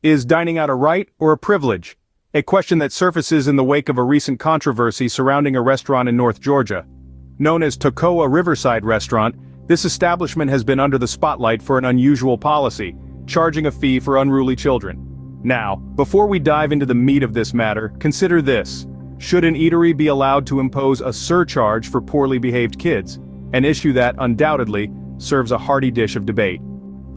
Is dining out a right or a privilege? A question that surfaces in the wake of a recent controversy surrounding a restaurant in North Georgia. Known as Toccoa Riverside Restaurant, this establishment has been under the spotlight for an unusual policy, charging a fee for unruly children. Now, before we dive into the meat of this matter, consider this. Should an eatery be allowed to impose a surcharge for poorly behaved kids? An issue that, undoubtedly, serves a hearty dish of debate.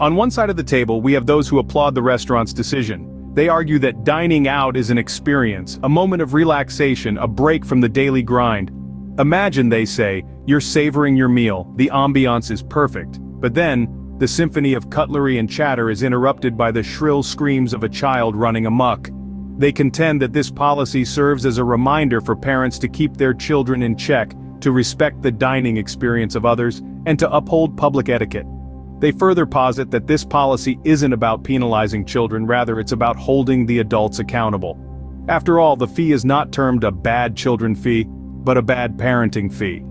On one side of the table, we have those who applaud the restaurant's decision. They argue that dining out is an experience, a moment of relaxation, a break from the daily grind. Imagine, they say, you're savoring your meal, the ambiance is perfect. But then, the symphony of cutlery and chatter is interrupted by the shrill screams of a child running amok. They contend that this policy serves as a reminder for parents to keep their children in check, to respect the dining experience of others, and to uphold public etiquette. They further posit that this policy isn't about penalizing children, rather it's about holding the adults accountable. After all, the fee is not termed a bad children fee, but a bad parenting fee.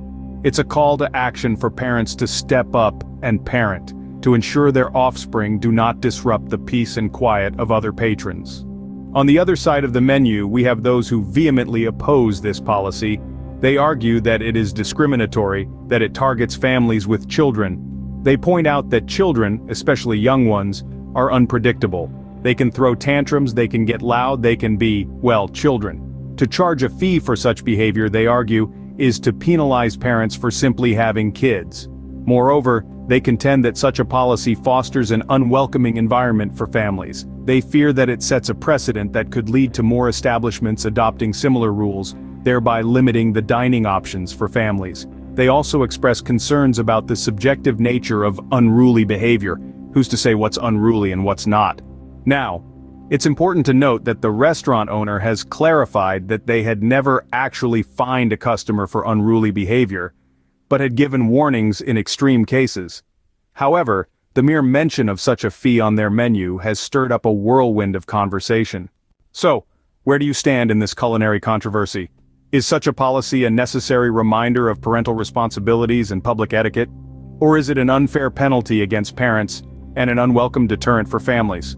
It's a call to action for parents to step up and parent, to ensure their offspring do not disrupt the peace and quiet of other patrons. On the other side of the menu, we have those who vehemently oppose this policy. They argue that it is discriminatory, that it targets families with children. They point out that children, especially young ones, are unpredictable. They can throw tantrums, they can get loud, they can be, well, children. To charge a fee for such behavior, they argue, is to penalize parents for simply having kids. Moreover, they contend that such a policy fosters an unwelcoming environment for families. They fear that it sets a precedent that could lead to more establishments adopting similar rules, thereby limiting the dining options for families. They also express concerns about the subjective nature of unruly behavior. Who's to say what's unruly and what's not? Now, it's important to note that the restaurant owner has clarified that they had never actually fined a customer for unruly behavior, but had given warnings in extreme cases. However, the mere mention of such a fee on their menu has stirred up a whirlwind of conversation. So, where do you stand in this culinary controversy? Is such a policy a necessary reminder of parental responsibilities and public etiquette? Or is it an unfair penalty against parents and an unwelcome deterrent for families?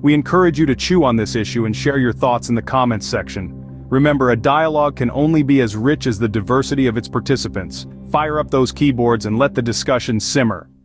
We encourage you to chew on this issue and share your thoughts in the comments section. Remember, a dialogue can only be as rich as the diversity of its participants. Fire up those keyboards and let the discussion simmer.